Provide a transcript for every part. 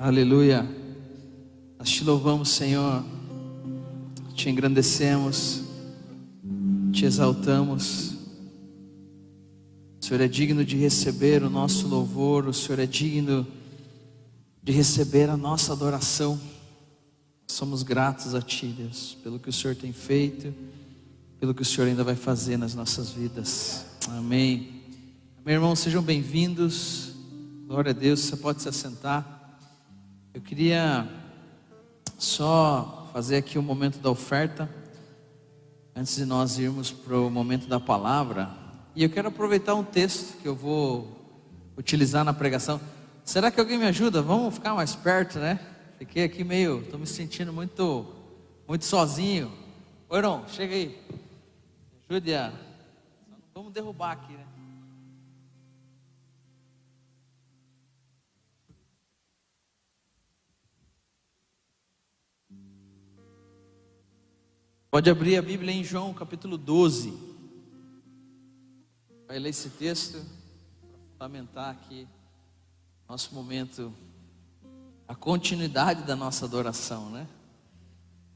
Aleluia. Nós te louvamos, Senhor, te engrandecemos, te exaltamos. O Senhor é digno de receber o nosso louvor, o Senhor é digno de receber a nossa adoração. Somos gratos a Ti, Deus, pelo que o Senhor tem feito, pelo que o Senhor ainda vai fazer nas nossas vidas. Amém. Meu irmão, sejam bem-vindos. Glória a Deus, você pode se assentar. Eu queria só fazer aqui um momento da oferta, antes de nós irmos para o momento da palavra. E eu quero aproveitar um texto que eu vou utilizar na pregação. Será que alguém me ajuda? Vamos ficar mais perto, né? Fiquei aqui meio, estou me sentindo muito sozinho. Ô, Heron, chega aí. Ajude a... Não vamos derrubar aqui, né? Pode abrir a Bíblia em João capítulo 12. Vai ler esse texto para fundamentar aqui nosso momento, a continuidade da nossa adoração, né?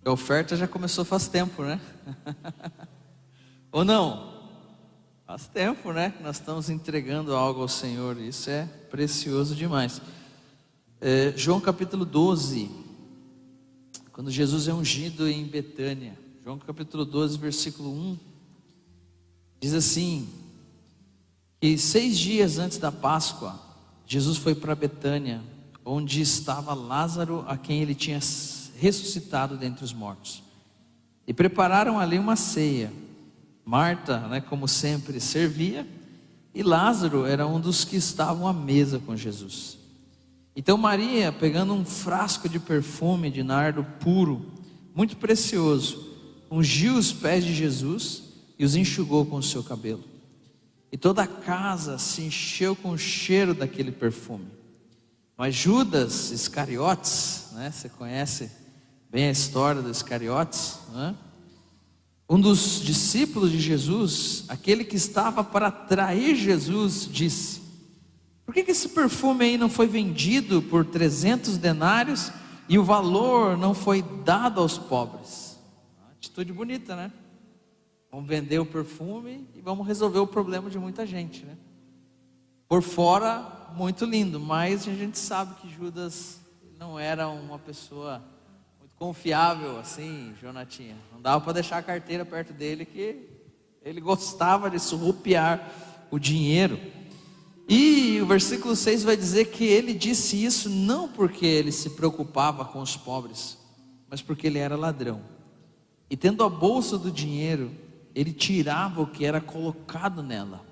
A oferta já começou faz tempo, né? Ou não? Faz tempo, né? Que nós estamos entregando algo ao Senhor. Isso é precioso demais. João capítulo 12, quando Jesus é ungido em Betânia. João capítulo 12, versículo 1, diz assim, que 6 dias antes da Páscoa, Jesus foi para Betânia, onde estava Lázaro, a quem ele tinha ressuscitado dentre os mortos. E prepararam ali uma ceia. Marta, como sempre, servia, e Lázaro era um dos que estavam à mesa com Jesus. Então Maria, pegando um frasco de perfume de nardo puro, muito precioso, ungiu os pés de Jesus e os enxugou com o seu cabelo. E toda a casa se encheu com o cheiro daquele perfume. Mas Judas Iscariotes, você conhece bem a história dos Iscariotes, um dos discípulos de Jesus, aquele que estava para trair Jesus, disse: por que esse perfume aí não foi vendido por 300 denários e o valor não foi dado aos pobres? Atitude bonita, né? Vamos vender o perfume e vamos resolver o problema de muita gente, né? Por fora, muito lindo, mas a gente sabe que Judas não era uma pessoa muito confiável assim, Jonatinha. Não dava para deixar a carteira perto dele, que ele gostava de surrupiar o dinheiro. E o versículo 6 vai dizer que ele disse isso não porque ele se preocupava com os pobres, mas porque ele era ladrão. E tendo a bolsa do dinheiro, ele tirava o que era colocado nela.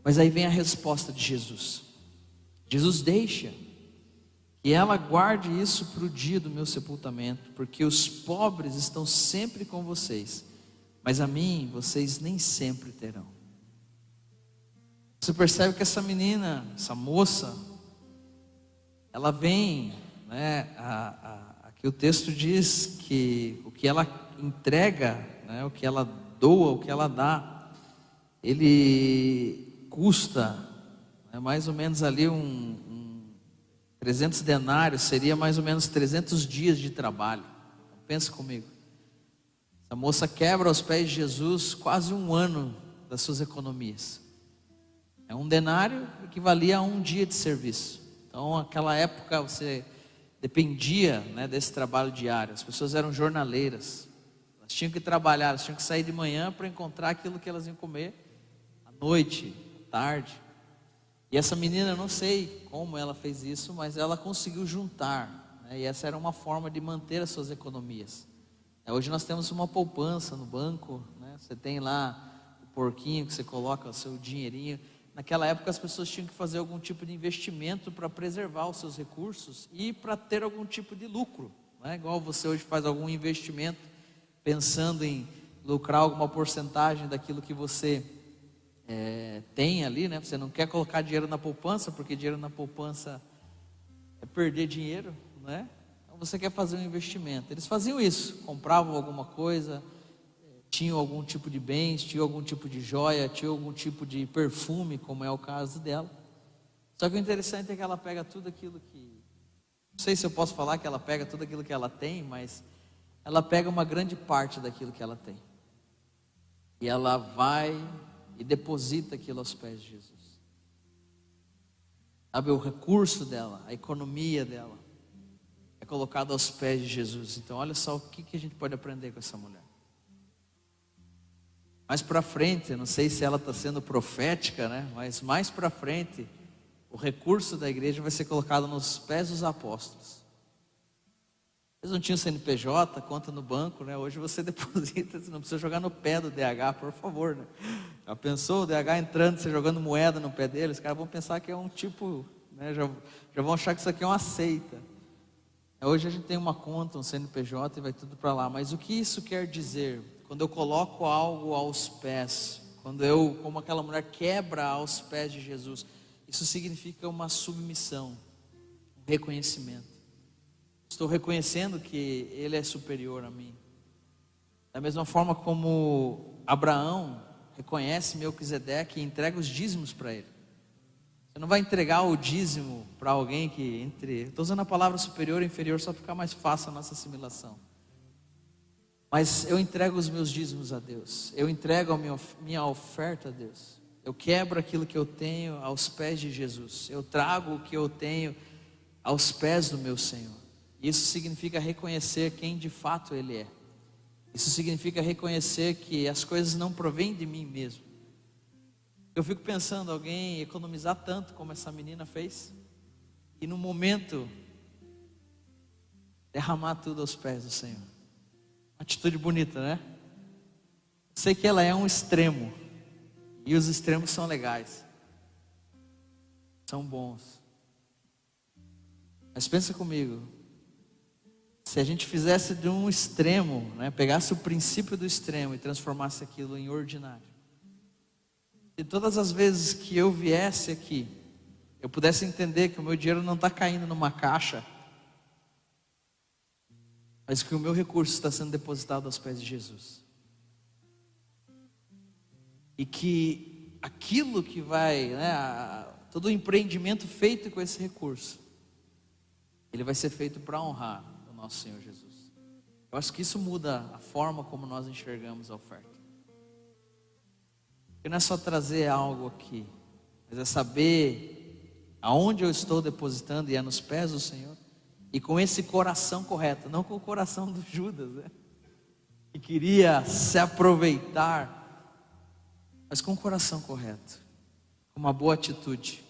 Mas aí vem a resposta de Jesus. Jesus deixa que ela guarde isso para o dia do meu sepultamento, porque os pobres estão sempre com vocês, mas a mim vocês nem sempre terão. Você percebe que essa menina, essa moça, ela vem, aqui o texto diz que o que ela entrega, o que ela doa, o que ela dá, ele custa mais ou menos ali 300 denários, seria mais ou menos 300 dias de trabalho. Pensa comigo, essa moça quebra aos pés de Jesus quase 1 ano das suas economias. Um denário equivalia a 1 dia de serviço. Então naquela época você dependia desse trabalho diário. As pessoas eram jornaleiras, elas tinham que trabalhar, elas tinham que sair de manhã para encontrar aquilo que elas iam comer à noite, à tarde. E essa menina, eu não sei como ela fez isso, mas ela conseguiu juntar, e essa era uma forma de manter as suas economias. Hoje nós temos uma poupança no banco, você tem lá o porquinho que você coloca o seu dinheirinho. Naquela época as pessoas tinham que fazer algum tipo de investimento para preservar os seus recursos e para ter algum tipo de lucro, igual você hoje faz algum investimento pensando em lucrar alguma porcentagem daquilo que você tem ali, Você não quer colocar dinheiro na poupança, porque dinheiro na poupança é perder dinheiro, Então você quer fazer um investimento. Eles faziam isso, compravam alguma coisa, tinham algum tipo de bens, tinham algum tipo de joia, tinham algum tipo de perfume, como é o caso dela. Só que o interessante é que ela pega tudo aquilo que Não sei se eu posso falar que ela pega tudo aquilo que ela tem, mas ela pega uma grande parte daquilo que ela tem. E ela vai e deposita aquilo aos pés de Jesus. Sabe, o recurso dela, a economia dela, é colocado aos pés de Jesus. Então olha só o que a gente pode aprender com essa mulher. Mais para frente, eu não sei se ela está sendo profética, né? Mas mais para frente, o recurso da igreja vai ser colocado nos pés dos apóstolos. Eles não tinham CNPJ, conta no banco, né? Hoje você deposita, você não precisa jogar no pé do DH, por favor, né? Já pensou o DH entrando, você jogando moeda no pé dele? Os caras vão pensar que é um tipo, né? Já vão achar que isso aqui é uma seita. Hoje a gente tem uma conta, um CNPJ e vai tudo para lá. Mas o que isso quer dizer? Quando eu coloco algo aos pés, quando eu, como aquela mulher, quebra aos pés de Jesus, isso significa uma submissão, um reconhecimento. Estou reconhecendo que Ele é superior a mim. Da mesma forma como Abraão reconhece Melquisedeque e entrega os dízimos para ele. Você não vai entregar o dízimo para alguém que entre... Estou usando a palavra superior e inferior só para ficar mais fácil a nossa assimilação. Mas eu entrego os meus dízimos a Deus. Eu entrego a minha oferta a Deus. Eu quebro aquilo que eu tenho aos pés de Jesus. Eu trago o que eu tenho aos pés do meu Senhor. Isso significa reconhecer quem de fato Ele é. Isso significa reconhecer que as coisas não provêm de mim mesmo. Eu fico pensando, alguém economizar tanto como essa menina fez, e no momento derramar tudo aos pés do Senhor. Uma atitude bonita, né? Sei que ela é um extremo, e os extremos são legais, são bons. Mas pensa comigo, se a gente fizesse de um extremo, né, pegasse o princípio do extremo e transformasse aquilo em ordinário, e todas as vezes que eu viesse aqui, eu pudesse entender que o meu dinheiro não está caindo numa caixa, mas que o meu recurso está sendo depositado aos pés de Jesus. E que aquilo que vai, né, todo o empreendimento feito com esse recurso, ele vai ser feito para honrar o nosso Senhor Jesus. Eu acho que isso muda a forma como nós enxergamos a oferta. Porque não é só trazer algo aqui, mas é saber aonde eu estou depositando, e é nos pés do Senhor. E com esse coração correto, não com o coração do Judas, né, que queria se aproveitar, mas com o coração correto, com uma boa atitude.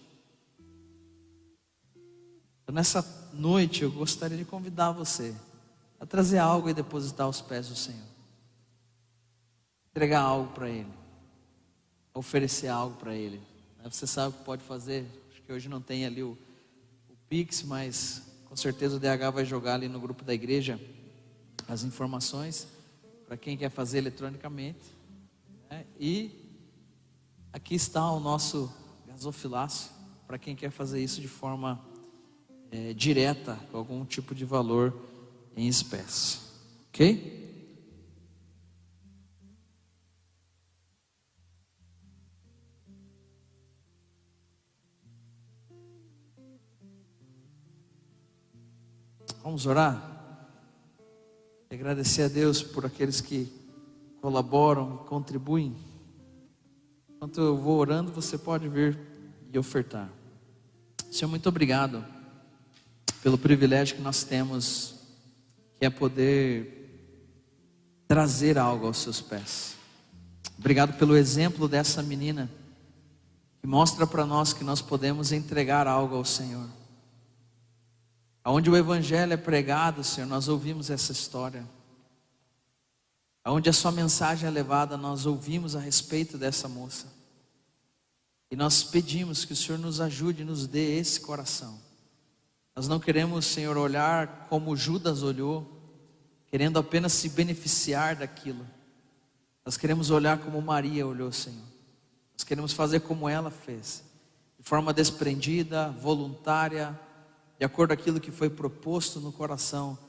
Então, nessa noite eu gostaria de convidar você a trazer algo e depositar aos pés do Senhor. Entregar algo para Ele, oferecer algo para Ele. Você sabe o que pode fazer. Acho que hoje não tem ali o Pix, mas com certeza o DH vai jogar ali no grupo da igreja as informações para quem quer fazer eletronicamente, né? E aqui está o nosso gasofilácio para quem quer fazer isso de forma direta, com algum tipo de valor em espécie. Ok? Vamos orar? E agradecer a Deus por aqueles que colaboram, contribuem. Enquanto eu vou orando, você pode vir e ofertar. Senhor, muito obrigado pelo privilégio que nós temos, que é poder trazer algo aos seus pés. Obrigado pelo exemplo dessa menina, que mostra para nós que nós podemos entregar algo ao Senhor. Aonde o Evangelho é pregado, Senhor, nós ouvimos essa história. Aonde a sua mensagem é levada, nós ouvimos a respeito dessa moça. E nós pedimos que o Senhor nos ajude e nos dê esse coração. Nós não queremos, Senhor, olhar como Judas olhou, querendo apenas se beneficiar daquilo. Nós queremos olhar como Maria olhou, Senhor. Nós queremos fazer como ela fez, de forma desprendida, voluntária, de acordo com aquilo que foi proposto no coração,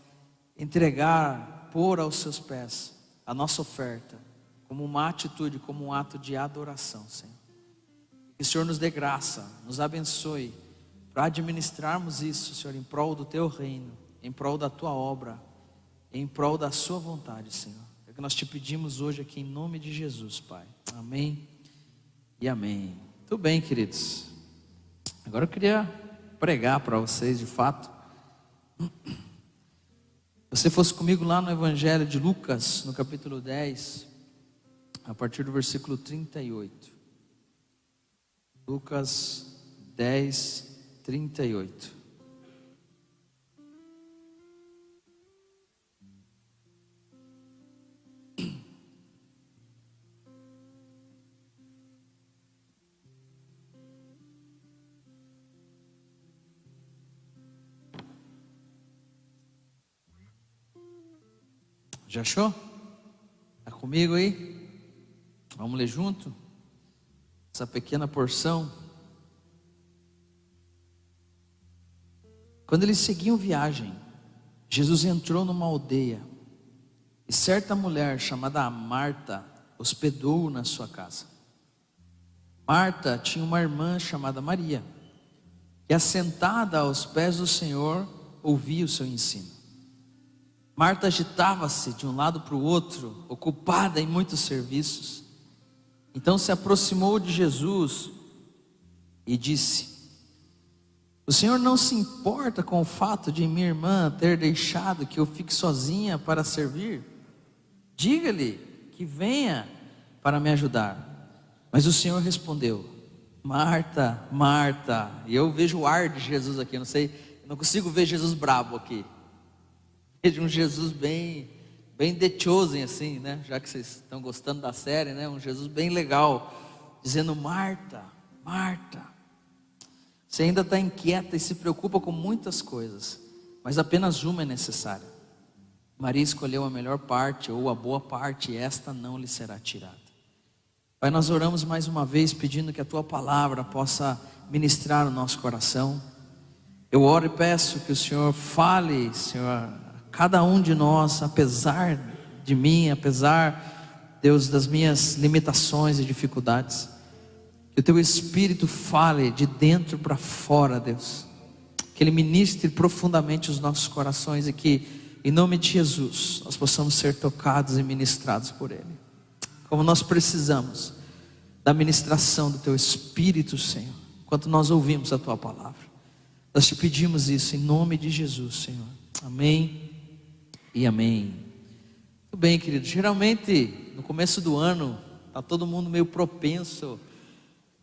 entregar, pôr aos seus pés a nossa oferta, como uma atitude, como um ato de adoração, Senhor. Que o Senhor nos dê graça, nos abençoe, para administrarmos isso, Senhor, em prol do Teu reino, em prol da Tua obra, em prol da Sua vontade, Senhor. É o que nós te pedimos hoje aqui em nome de Jesus, Pai. Amém e amém. Tudo bem, queridos. Agora eu queria pregar para vocês, de fato. Se você fosse comigo lá no Evangelho de Lucas, no capítulo 10, a partir do versículo 38. Lucas 10, 38. Já achou? Está comigo aí? Vamos ler junto? Essa pequena porção. Quando eles seguiam viagem, Jesus entrou numa aldeia, e certa mulher chamada Marta hospedou-o na sua casa. Marta tinha uma irmã chamada Maria, que assentada aos pés do Senhor, ouvia o seu ensino. Marta agitava-se de um lado para o outro, ocupada em muitos serviços. Então se aproximou de Jesus e disse: o Senhor não se importa com o fato de minha irmã ter deixado que eu fique sozinha para servir? Diga-lhe que venha para me ajudar. Mas o Senhor respondeu: Marta, Marta. E eu vejo o ar de Jesus aqui, eu não consigo ver Jesus brabo aqui. Vejo um Jesus bem The Chosen assim, né? Já que vocês estão gostando da série, né? Um Jesus bem legal, dizendo: Marta, Marta, você ainda está inquieta e se preocupa com muitas coisas, mas apenas uma é necessária. Maria escolheu a melhor parte, ou a boa parte, e esta não lhe será tirada. Pai, nós oramos mais uma vez pedindo que a Tua palavra possa ministrar o nosso coração. Eu oro e peço que o Senhor fale, Senhor, cada um de nós, apesar de mim, apesar, Deus, das minhas limitações e dificuldades, que o Teu Espírito fale de dentro para fora, Deus, que Ele ministre profundamente os nossos corações e que, em nome de Jesus, nós possamos ser tocados e ministrados por Ele, como nós precisamos da ministração do Teu Espírito, Senhor, enquanto nós ouvimos a Tua palavra. Nós te pedimos isso em nome de Jesus, Senhor. Amém e amém. Muito bem, querido. Geralmente no começo do ano está todo mundo meio propenso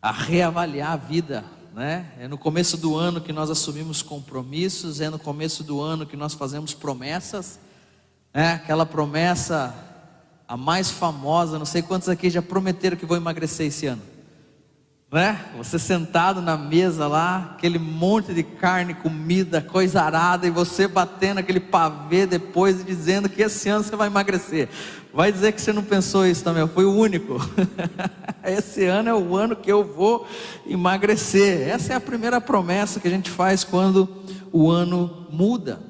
a reavaliar a vida, né? É no começo do ano que nós assumimos compromissos, é no começo do ano que nós fazemos promessas, né? Aquela promessa, a mais famosa, não sei quantos aqui já prometeram que vão emagrecer esse ano, né? Você sentado na mesa lá, aquele monte de carne, comida, coisa arada, e você batendo aquele pavê depois e dizendo que esse ano você vai emagrecer. Vai dizer que você não pensou isso também? Eu fui o único. Esse ano é o ano que eu vou emagrecer. Essa é a primeira promessa que a gente faz quando o ano muda.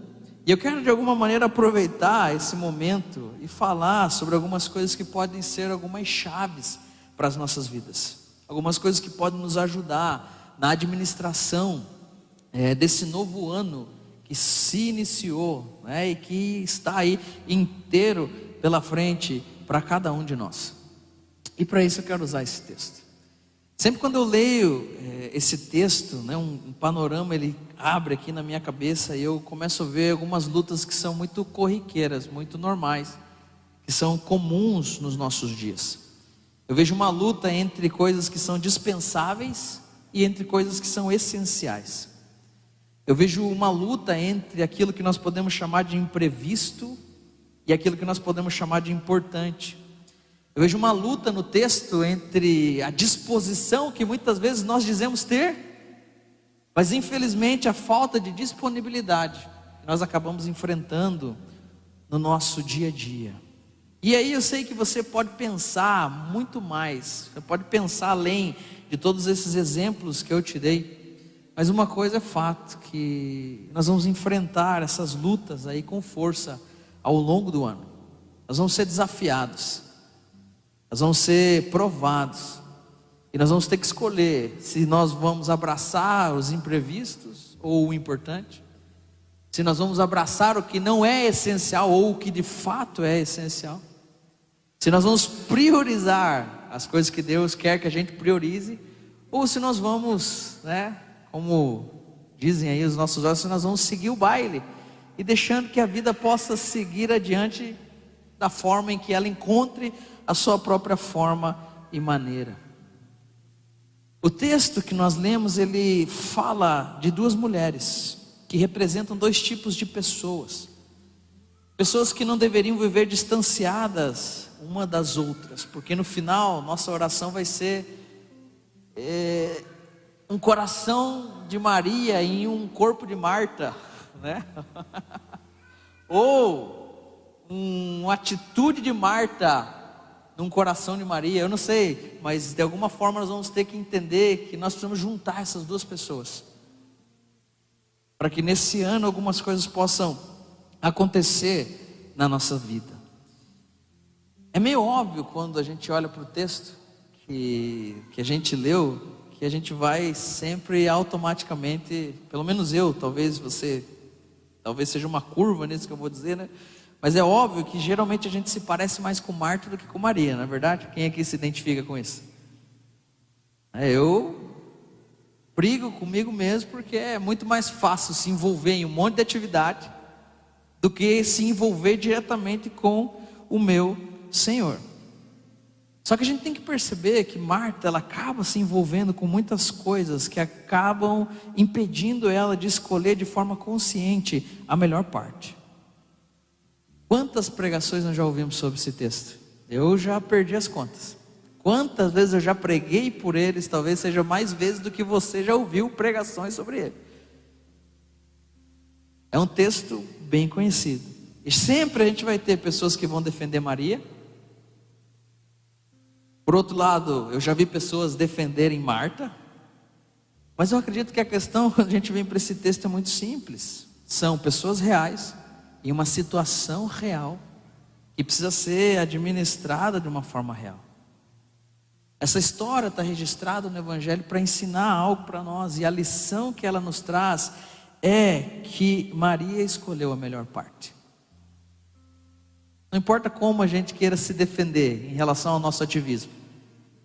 E eu quero de alguma maneira aproveitar esse momento e falar sobre algumas coisas que podem ser algumas chaves para as nossas vidas. Algumas coisas que podem nos ajudar na administração desse novo ano que se iniciou, né, e que está aí inteiro pela frente para cada um de nós. E para isso eu quero usar esse texto. Sempre quando eu leio esse texto, né, um panorama ele abre aqui na minha cabeça e eu começo a ver algumas lutas que são muito corriqueiras, muito normais, que são comuns nos nossos dias. Eu vejo uma luta entre coisas que são dispensáveis e entre coisas que são essenciais. Eu vejo uma luta entre aquilo que nós podemos chamar de imprevisto e aquilo que nós podemos chamar de importante. Eu vejo uma luta no texto entre a disposição que muitas vezes nós dizemos ter, mas infelizmente a falta de disponibilidade que nós acabamos enfrentando no nosso dia a dia. E aí eu sei que você pode pensar muito mais, você pode pensar além de todos esses exemplos que eu te dei, mas uma coisa é fato, que nós vamos enfrentar essas lutas aí com força ao longo do ano. Nós vamos ser desafiados, nós vamos ser provados, E nós vamos ter que escolher se nós vamos abraçar os imprevistos ou o importante, se nós vamos abraçar o que não é essencial ou o que de fato é essencial, se nós vamos priorizar as coisas que Deus quer que a gente priorize, ou se nós vamos, como dizem aí os nossos olhos, se nós vamos seguir o baile e deixando que a vida possa seguir adiante da forma em que ela encontre a sua própria forma e maneira. O texto que nós lemos, ele fala de duas mulheres que representam dois tipos de pessoas. Pessoas que não deveriam viver distanciadas uma das outras, porque no final nossa oração vai ser um coração de Maria em um corpo de Marta, né? Ou uma atitude de Marta num coração de Maria, eu não sei, mas de alguma forma nós vamos ter que entender que nós precisamos juntar essas duas pessoas, para que nesse ano algumas coisas possam acontecer na nossa vida. É meio óbvio quando a gente olha para o texto que a gente leu, que a gente vai sempre automaticamente, pelo menos eu, talvez seja uma curva nisso que eu vou dizer, né? Mas é óbvio que geralmente a gente se parece mais com Marta do que com Maria, não é verdade? Quem aqui se identifica com isso? Eu brigo comigo mesmo, porque é muito mais fácil se envolver em um monte de atividade do que se envolver diretamente com o meu Senhor. Só que a gente tem que perceber que Marta, ela acaba se envolvendo com muitas coisas que acabam impedindo ela de escolher de forma consciente a melhor parte. Quantas pregações nós já ouvimos sobre esse texto? Eu já perdi as contas. Quantas vezes eu já preguei por eles, talvez seja mais vezes do que você já ouviu pregações sobre ele. É um texto bem conhecido. E sempre a gente vai ter pessoas que vão defender Maria. Por outro lado, eu já vi pessoas defenderem Marta. Mas eu acredito que a questão, quando a gente vem para esse texto, é muito simples. São pessoas reais, em uma situação real, que precisa ser administrada de uma forma real. Essa história está registrada no Evangelho para ensinar algo para nós, e a lição que ela nos traz é que Maria escolheu a melhor parte. Não importa como a gente queira se defender em relação ao nosso ativismo,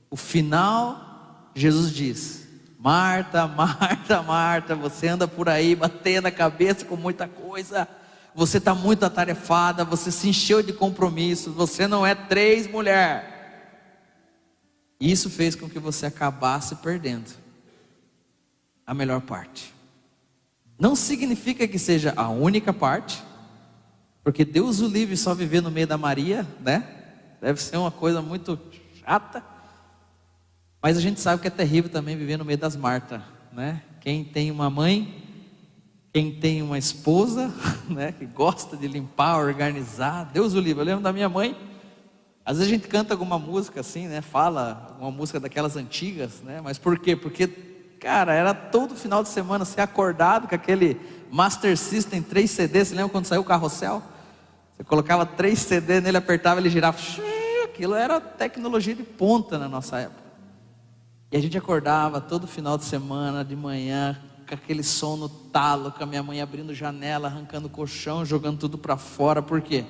o final, Jesus diz: Marta, Marta, Marta, você anda por aí batendo a cabeça com muita coisa, você está muito atarefada, você se encheu de compromissos, você não é 3 mulher. Isso fez com que você acabasse perdendo a melhor parte. Não significa que seja a única parte, porque Deus o livre só viver no meio da Maria, né? Deve ser uma coisa muito chata. Mas a gente sabe que é terrível também viver no meio das Marta, né? Quem tem uma mãe, quem tem uma esposa, né, que gosta de limpar, organizar, Deus o livre. Eu lembro da minha mãe, às vezes a gente canta alguma música assim, né? Fala uma música daquelas antigas, né? Mas por quê? Porque, cara, era todo final de semana ser acordado com aquele Master System 3 CD. Você lembra quando saiu o Carrossel? Você colocava 3 CD nele, apertava, ele girava. Aquilo era tecnologia de ponta na nossa época. E a gente acordava todo final de semana, de manhã, com aquele som no talo, com a minha mãe abrindo janela, arrancando o colchão, jogando tudo para fora. Por quê?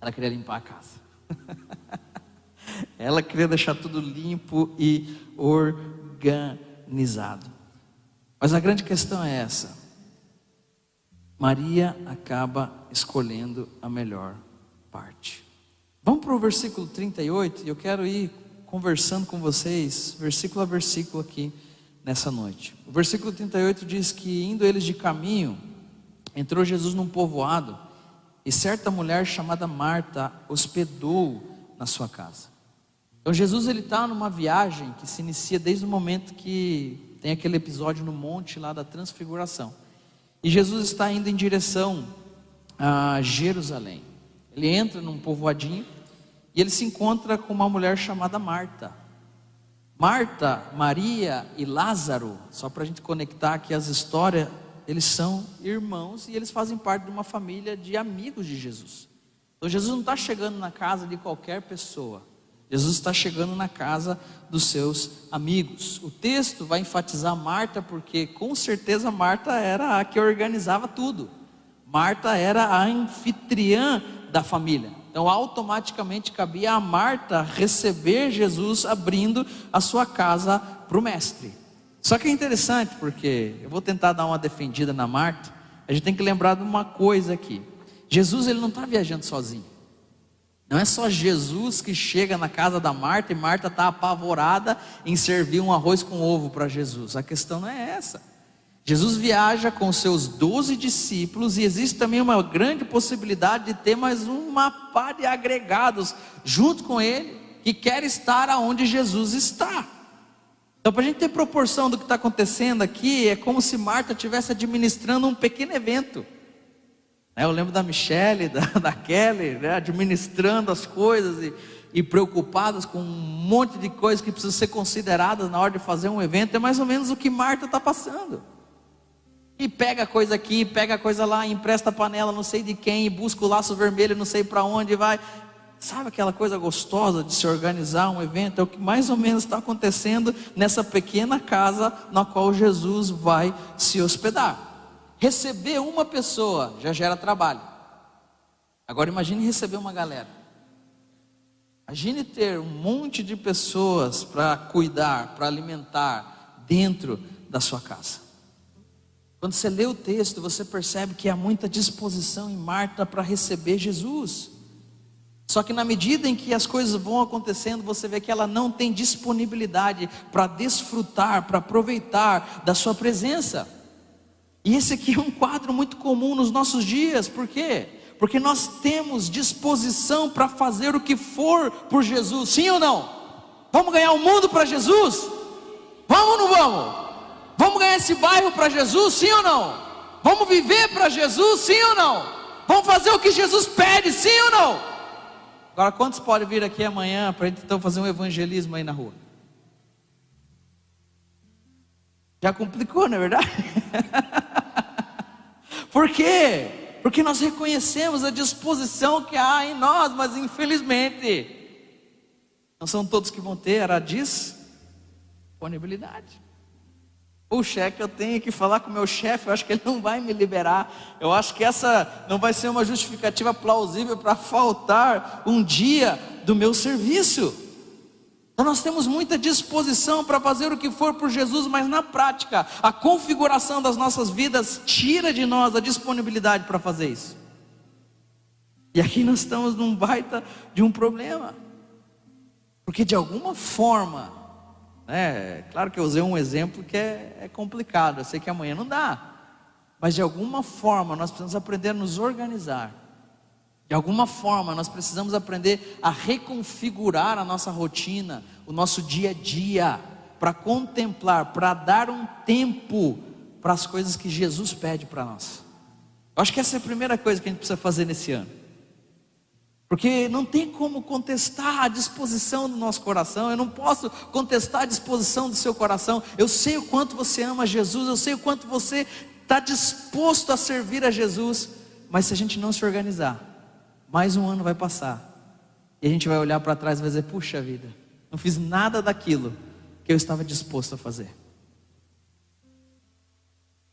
Ela queria limpar a casa. Ela queria deixar tudo limpo e organizado. Mas a grande questão é essa: Maria acaba escolhendo a melhor parte. Vamos para o versículo 38, e eu quero ir conversando com vocês, versículo a versículo aqui nessa noite. O versículo 38 diz que, indo eles de caminho, entrou Jesus num povoado, e certa mulher chamada Marta hospedou na sua casa. Então Jesus, ele está numa viagem que se inicia desde o momento que tem aquele episódio no monte lá da transfiguração. E Jesus está indo em direção a Jerusalém. Ele entra num povoadinho e ele se encontra com uma mulher chamada Marta. Marta, Maria e Lázaro, só para a gente conectar aqui as histórias, eles são irmãos e eles fazem parte de uma família de amigos de Jesus. Então Jesus não está chegando na casa de qualquer pessoa. Jesus está chegando na casa dos seus amigos. O texto vai enfatizar Marta, porque com certeza Marta era a que organizava tudo. Marta era a anfitriã da família. Então automaticamente cabia a Marta receber Jesus abrindo a sua casa para o mestre. Só que é interessante, porque eu vou tentar dar uma defendida na Marta. A gente tem que lembrar de uma coisa aqui. Jesus, ele não está viajando sozinho. Não é só Jesus que chega na casa da Marta e Marta está apavorada em servir um arroz com ovo para Jesus. A questão não é essa. Jesus viaja com seus 12 discípulos e existe também uma grande possibilidade de ter mais uma pá de agregados junto com ele, que quer estar aonde Jesus está. Então, para a gente ter proporção do que está acontecendo aqui, é como se Marta estivesse administrando um pequeno evento. Eu lembro da Michelle, da Kelly, né, administrando as coisas e preocupadas com um monte de coisas que precisam ser consideradas na hora de fazer um evento. É mais ou menos o que Marta está passando. E pega coisa aqui, pega coisa lá, empresta a panela não sei de quem, e busca o laço vermelho não sei para onde vai. Sabe aquela coisa gostosa de se organizar um evento? É o que mais ou menos está acontecendo nessa pequena casa na qual Jesus vai se hospedar. Receber uma pessoa já gera trabalho. Agora imagine receber uma galera. Imagine ter um monte de pessoas para cuidar, para alimentar dentro da sua casa. Quando você lê o texto, você percebe que há muita disposição em Marta para receber Jesus. Só que na medida em que as coisas vão acontecendo, você vê que ela não tem disponibilidade para desfrutar, para aproveitar da sua presença. E esse aqui é um quadro muito comum nos nossos dias. Por quê? Porque nós temos disposição para fazer o que for por Jesus. Sim ou não? Vamos ganhar o mundo para Jesus? Vamos ou não vamos? Vamos ganhar esse bairro para Jesus? Sim ou não? Vamos viver para Jesus? Sim ou não? Vamos fazer o que Jesus pede? Sim ou não? Agora, quantos podem vir aqui amanhã para a gente então fazer um evangelismo aí na rua? Já complicou, não é verdade? Por quê? Porque nós reconhecemos a disposição que há em nós, mas infelizmente não são todos que vão ter a disponibilidade. Puxa, é que eu tenho que falar com o meu chefe, eu acho que ele não vai me liberar. Eu acho que essa não vai ser uma justificativa plausível para faltar um dia do meu serviço. Então nós temos muita disposição para fazer o que for por Jesus, mas na prática, a configuração das nossas vidas tira de nós a disponibilidade para fazer isso. E aqui nós estamos num baita de um problema. Porque de alguma forma, claro que eu usei um exemplo que é complicado, eu sei que amanhã não dá. Mas de alguma forma nós precisamos aprender a nos organizar. De alguma forma nós precisamos aprender a reconfigurar a nossa rotina, o nosso dia a dia, para contemplar, para dar um tempo para as coisas que Jesus pede para nós. Eu acho que essa é a primeira coisa que a gente precisa fazer nesse ano. Porque não tem como contestar a disposição do nosso coração. Eu não posso contestar a disposição do seu coração. Eu sei o quanto você ama Jesus, eu sei o quanto você está disposto a servir a Jesus. Mas se a gente não se organizar, mais um ano vai passar e a gente vai olhar para trás e vai dizer: puxa vida, não fiz nada daquilo que eu estava disposto a fazer.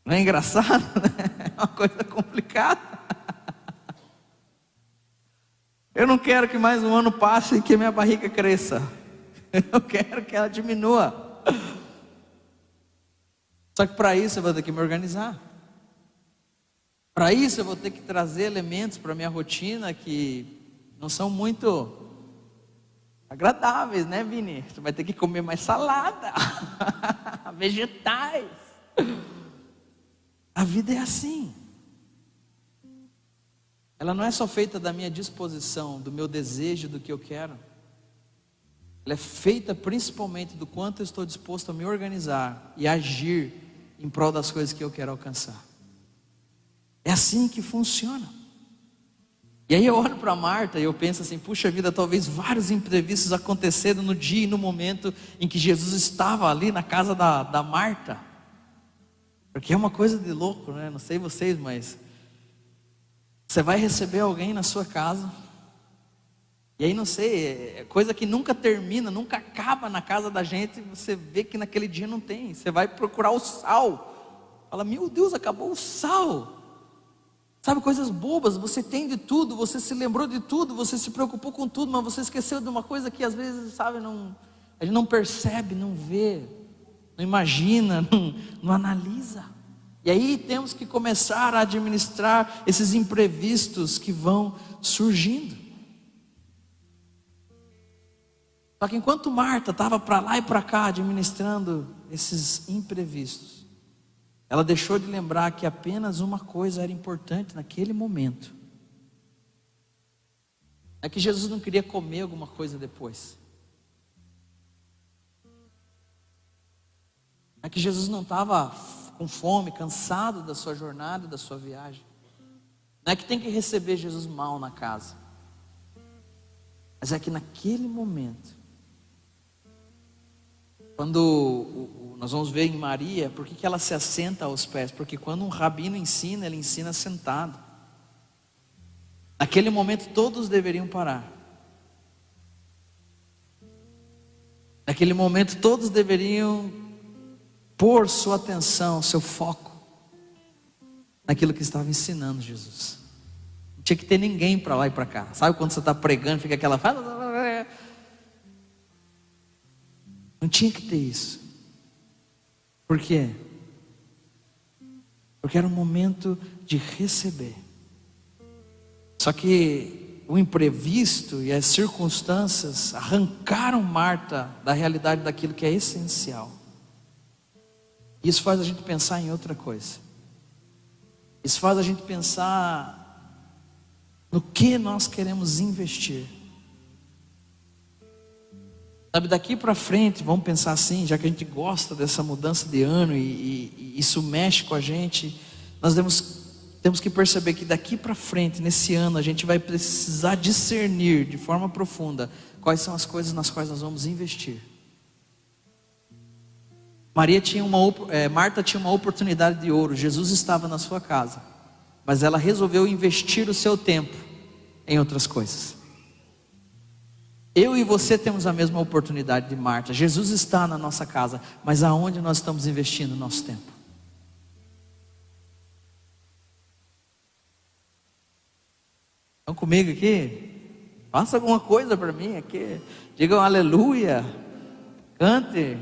Não é engraçado, né? É uma coisa complicada. Eu não quero que mais um ano passe e que minha barriga cresça. Eu quero que ela diminua. Só que para isso eu vou ter que me organizar. Para isso eu vou ter que trazer elementos para a minha rotina que não são muito agradáveis, né, Vini? Você vai ter que comer mais salada, vegetais. A vida é assim. Ela não é só feita da minha disposição, do meu desejo, do que eu quero. Ela é feita principalmente do quanto eu estou disposto a me organizar e agir em prol das coisas que eu quero alcançar. É assim que funciona. E aí eu olho para Marta e eu penso assim: puxa vida, talvez vários imprevistos aconteceram no dia e no momento em que Jesus estava ali na casa da Marta. Porque é uma coisa de louco, né? Não sei vocês, mas você vai receber alguém na sua casa E aí não sei, é coisa que nunca termina, nunca acaba na casa da gente. Você vê que naquele dia não tem. Você vai procurar o sal. Fala, meu Deus, acabou o sal. Sabe, coisas bobas, você tem de tudo, você se lembrou de tudo, você se preocupou com tudo, mas você esqueceu de uma coisa que às vezes, sabe, a gente não percebe, não vê, não imagina, não analisa. E aí temos que começar a administrar esses imprevistos que vão surgindo. Só que enquanto Marta estava para lá e para cá administrando esses imprevistos, ela deixou de lembrar que apenas uma coisa era importante naquele momento. É que Jesus não queria comer alguma coisa depois. É que Jesus não estava com fome, cansado da sua jornada, da sua viagem. Não é que tem que receber Jesus mal na casa. Mas é que naquele momento, quando nós vamos ver em Maria, por que ela se assenta aos pés? Porque quando um rabino ensina, ele ensina sentado. Naquele momento todos deveriam parar. Naquele momento todos deveriam pôr sua atenção, seu foco naquilo que estava ensinando Jesus. Não tinha que ter ninguém para lá e para cá. Sabe quando você está pregando, fica aquela... Não tinha que ter isso. Por quê? Porque era um momento de receber. Só que o imprevisto e as circunstâncias arrancaram Marta da realidade daquilo que é essencial. Isso faz a gente pensar em outra coisa. Isso faz a gente pensar no que nós queremos investir. Sabe, daqui para frente, vamos pensar assim, já que a gente gosta dessa mudança de ano e isso mexe com a gente, nós temos que perceber que daqui para frente, nesse ano, a gente vai precisar discernir de forma profunda quais são as coisas nas quais nós vamos investir. Marta tinha uma oportunidade de ouro, Jesus estava na sua casa, mas ela resolveu investir o seu tempo em outras coisas. Eu e você temos a mesma oportunidade de Marta. Jesus está na nossa casa, mas aonde nós estamos investindo o nosso tempo? Estão comigo aqui? Faça alguma coisa para mim aqui. Digam aleluia. Cante,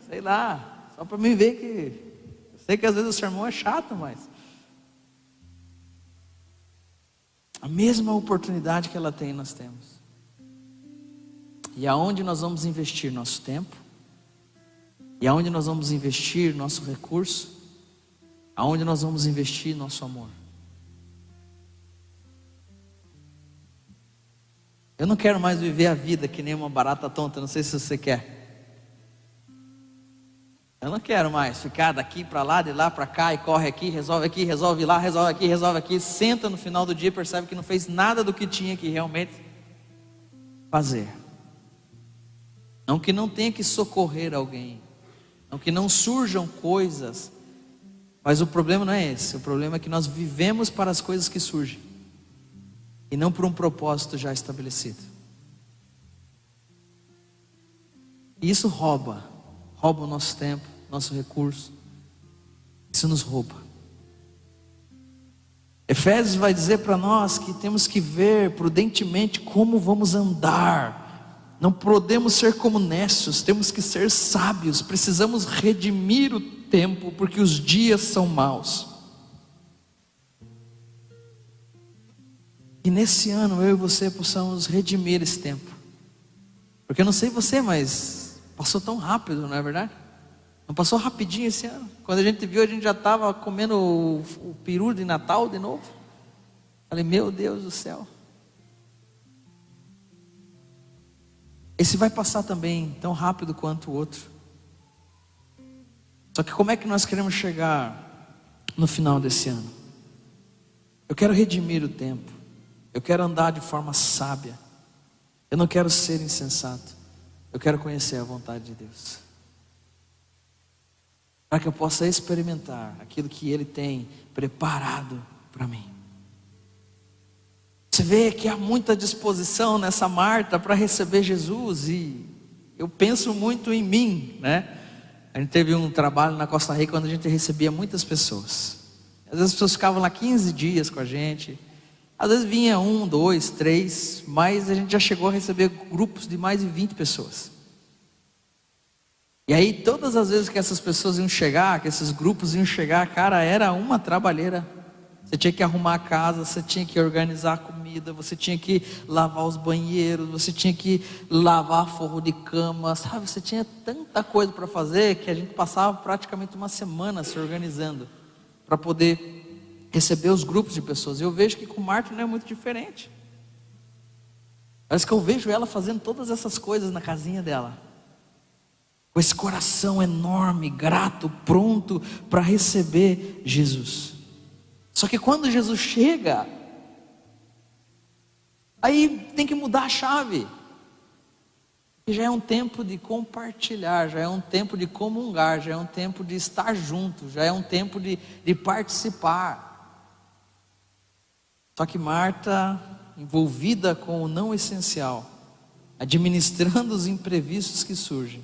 sei lá, só para mim ver que... Eu sei que às vezes o sermão é chato, mas... A mesma oportunidade que ela tem, nós temos. E aonde nós vamos investir nosso tempo? E aonde nós vamos investir nosso recurso? Aonde nós vamos investir nosso amor? Eu não quero mais viver a vida que nem uma barata tonta. Não sei se você quer. Eu não quero mais ficar daqui para lá, de lá para cá, e corre aqui, resolve lá, resolve aqui, resolve aqui. Senta no final do dia e percebe que não fez nada do que tinha que realmente fazer. Não que não tenha que socorrer alguém, não que não surjam coisas, mas o problema não é esse. O problema é que nós vivemos para as coisas que surgem e não por um propósito já estabelecido. E isso rouba o nosso tempo, nosso recurso. Isso nos rouba. Efésios vai dizer para nós que temos que ver prudentemente como vamos andar. Não podemos ser como nécios, temos que ser sábios. Precisamos redimir o tempo, porque os dias são maus. E nesse ano eu e você possamos redimir esse tempo. Porque eu não sei você, mas passou tão rápido, não é verdade? Não passou rapidinho esse ano? Quando a gente viu, a gente já estava comendo o peru de Natal de novo. Falei, meu Deus do céu. Esse vai passar também tão rápido quanto o outro. Só que como é que nós queremos chegar no final desse ano? Eu quero redimir o tempo. Eu quero andar de forma sábia. Eu não quero ser insensato. Eu quero conhecer a vontade de Deus, para que eu possa experimentar aquilo que Ele tem preparado para mim. Você vê que há muita disposição nessa Marta para receber Jesus, e eu penso muito em mim, né? A gente teve um trabalho na Costa Rica quando a gente recebia muitas pessoas. Às vezes as pessoas ficavam lá 15 dias com a gente, às vezes vinha 1, 2, 3, mas a gente já chegou a receber grupos de mais de 20 pessoas. E aí todas as vezes que essas pessoas iam chegar, que esses grupos iam chegar, cara, era uma trabalheira. Você tinha que arrumar a casa, você tinha que organizar a comida, você tinha que lavar os banheiros, você tinha que lavar forro de cama, sabe? Você tinha tanta coisa para fazer que a gente passava praticamente uma semana se organizando para poder receber os grupos de pessoas. E eu vejo que com Marta não é muito diferente. Parece que eu vejo ela fazendo todas essas coisas na casinha dela, com esse coração enorme, grato, pronto para receber Jesus. Só que quando Jesus chega, aí tem que mudar a chave. E já é um tempo de compartilhar, já é um tempo de comungar, já é um tempo de estar junto, já é um tempo de participar. Só que Marta, envolvida com o não essencial, administrando os imprevistos que surgem,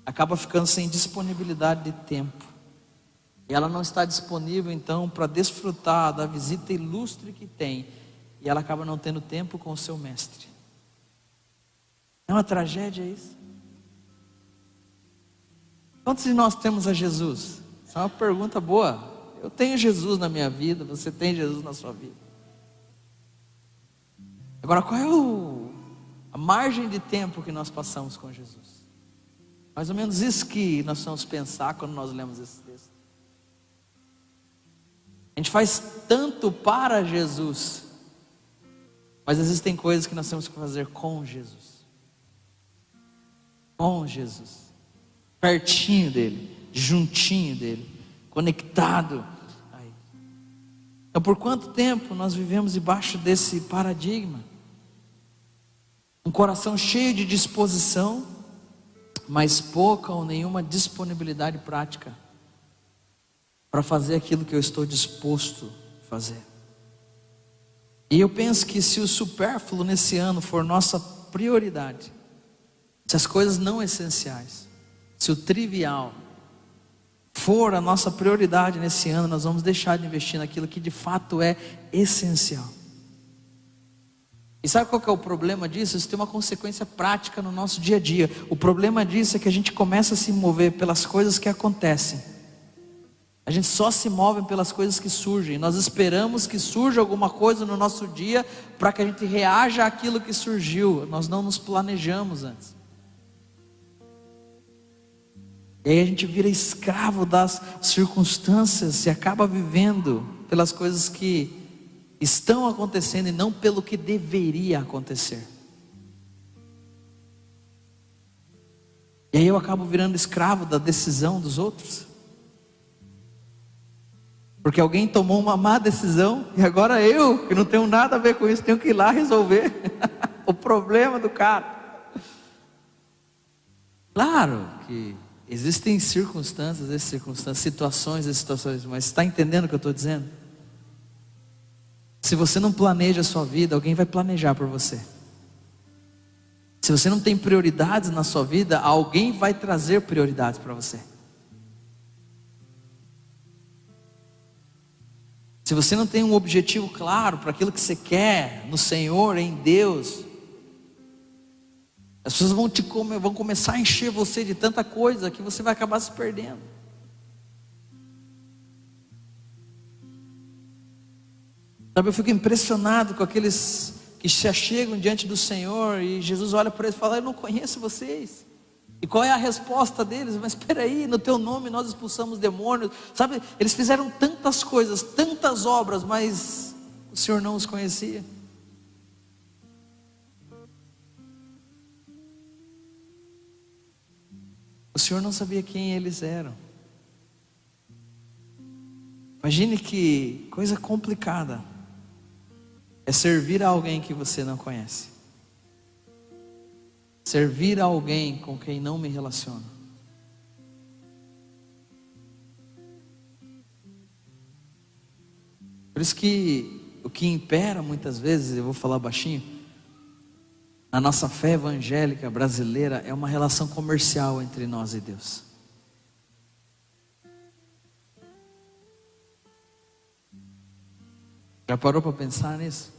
acaba ficando sem disponibilidade de tempo. E ela não está disponível então para desfrutar da visita ilustre que tem, e ela acaba não tendo tempo com o seu mestre. É uma tragédia isso? Quantos de nós temos a Jesus? Essa é uma pergunta boa. Eu tenho Jesus na minha vida, você tem Jesus na sua vida. Agora, qual é a margem de tempo que nós passamos com Jesus? Mais ou menos isso que nós vamos pensar quando nós lemos esse texto. A gente faz tanto para Jesus, mas existem coisas que nós temos que fazer com Jesus. Com Jesus, pertinho dele, juntinho dele, conectado a ele. Então, por quanto tempo nós vivemos debaixo desse paradigma? Um coração cheio de disposição, mas pouca ou nenhuma disponibilidade prática para fazer aquilo que eu estou disposto a fazer. E eu penso que se o supérfluo nesse ano for nossa prioridade, se as coisas não essenciais, se o trivial for a nossa prioridade nesse ano, nós vamos deixar de investir naquilo que de fato é essencial. E sabe qual que é o problema disso? Isso tem uma consequência prática no nosso dia a dia. O problema disso é que a gente começa a se mover pelas coisas que acontecem. A gente só se move pelas coisas que surgem. Nós esperamos que surja alguma coisa no nosso dia para que a gente reaja àquilo que surgiu. Nós não nos planejamos antes. E aí a gente vira escravo das circunstâncias e acaba vivendo pelas coisas que estão acontecendo e não pelo que deveria acontecer. E aí eu acabo virando escravo da decisão dos outros, porque alguém tomou uma má decisão e agora eu, que não tenho nada a ver com isso, tenho que ir lá resolver o problema do cara. Claro que existem circunstâncias, situações, mas está entendendo o que eu estou dizendo? Se você não planeja a sua vida, alguém vai planejar por você. Se você não tem prioridades na sua vida, alguém vai trazer prioridades para você. Se você não tem um objetivo claro para aquilo que você quer no Senhor, em Deus, as pessoas vão começar a encher você de tanta coisa que você vai acabar se perdendo. Sabe, eu fico impressionado com aqueles que se achegam diante do Senhor e Jesus olha para eles e fala: eu não conheço vocês. E qual é a resposta deles? Mas espera aí, no teu nome nós expulsamos demônios. Sabe, eles fizeram tantas coisas, tantas obras, mas o Senhor não os conhecia. O Senhor não sabia quem eles eram. Imagine que coisa complicada é servir a alguém que você não conhece. Servir a alguém com quem não me relaciono. Por isso que o que impera muitas vezes, eu vou falar baixinho, na nossa fé evangélica brasileira é uma relação comercial entre nós e Deus. Já parou para pensar nisso?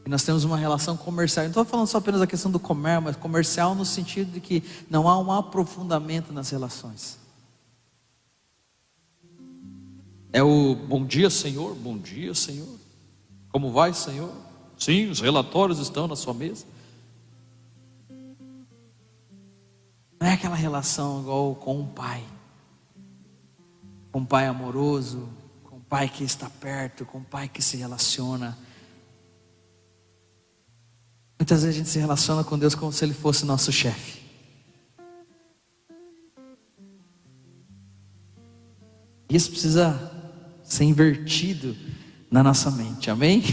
E nós temos uma relação comercial. Não estou falando só apenas da questão do comércio, mas comercial no sentido de que não há um aprofundamento nas relações. É o bom dia, Senhor, bom dia, Senhor. Como vai, Senhor? Sim, os relatórios estão na sua mesa. Não é aquela relação igual com um pai. Com um pai amoroso, com um pai que está perto, com um pai que se relaciona. Muitas vezes a gente se relaciona com Deus como se Ele fosse nosso chefe. Isso precisa ser invertido na nossa mente, amém?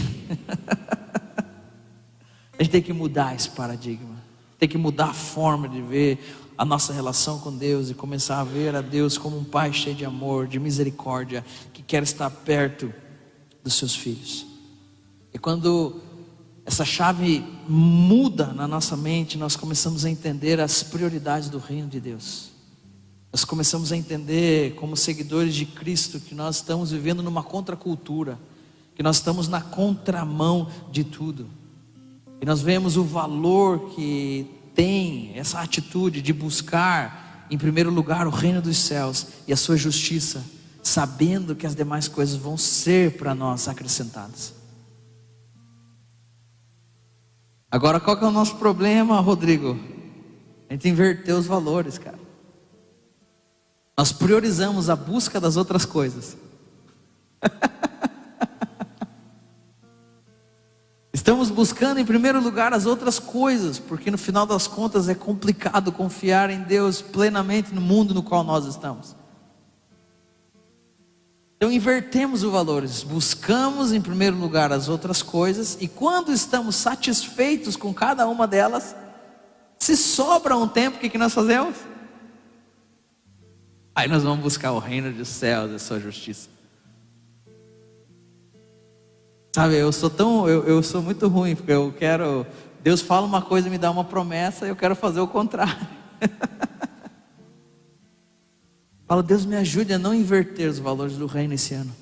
A gente tem que mudar esse paradigma, tem que mudar a forma de ver a nossa relação com Deus e começar a ver a Deus como um pai cheio de amor, de misericórdia, que quer estar perto dos seus filhos. E quando essa chave muda na nossa mente, nós começamos a entender as prioridades do reino de Deus. Nós começamos a entender, como seguidores de Cristo, que nós estamos vivendo numa contracultura, que nós estamos na contramão de tudo. E nós vemos o valor que tem essa atitude de buscar, em primeiro lugar, o reino dos céus e a sua justiça, sabendo que as demais coisas vão ser para nós acrescentadas. Agora, qual que é o nosso problema, Rodrigo? A gente inverteu os valores, cara. Nós priorizamos a busca das outras coisas. Estamos buscando em primeiro lugar as outras coisas, porque no final das contas é complicado confiar em Deus plenamente no mundo no qual nós estamos. Então invertemos os valores, buscamos em primeiro lugar as outras coisas, e quando estamos satisfeitos com cada uma delas, se sobra um tempo, o que nós fazemos? Aí nós vamos buscar o reino dos céus e a sua justiça. Sabe, eu sou muito ruim, porque eu quero, Deus fala uma coisa e me dá uma promessa, e eu quero fazer o contrário. Falo, Deus me ajude a não inverter os valores do reino esse ano.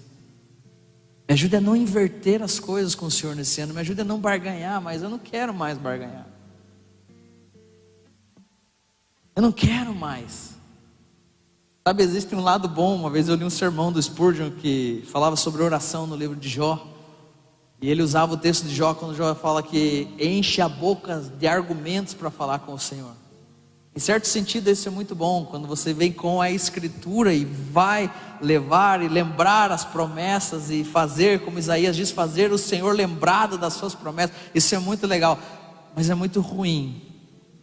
Me ajude a não inverter as coisas com o Senhor nesse ano. Me ajude a não barganhar, mas eu não quero mais barganhar. Eu não quero mais. Sabe, existe um lado bom. Uma vez eu li um sermão do Spurgeon que falava sobre oração no livro de Jó. E ele usava o texto de Jó quando Jó fala que enche a boca de argumentos para falar com o Senhor. Em certo sentido isso é muito bom, quando você vem com a Escritura e vai levar e lembrar as promessas e fazer, como Isaías diz, fazer o Senhor lembrado das suas promessas. Isso é muito legal, mas é muito ruim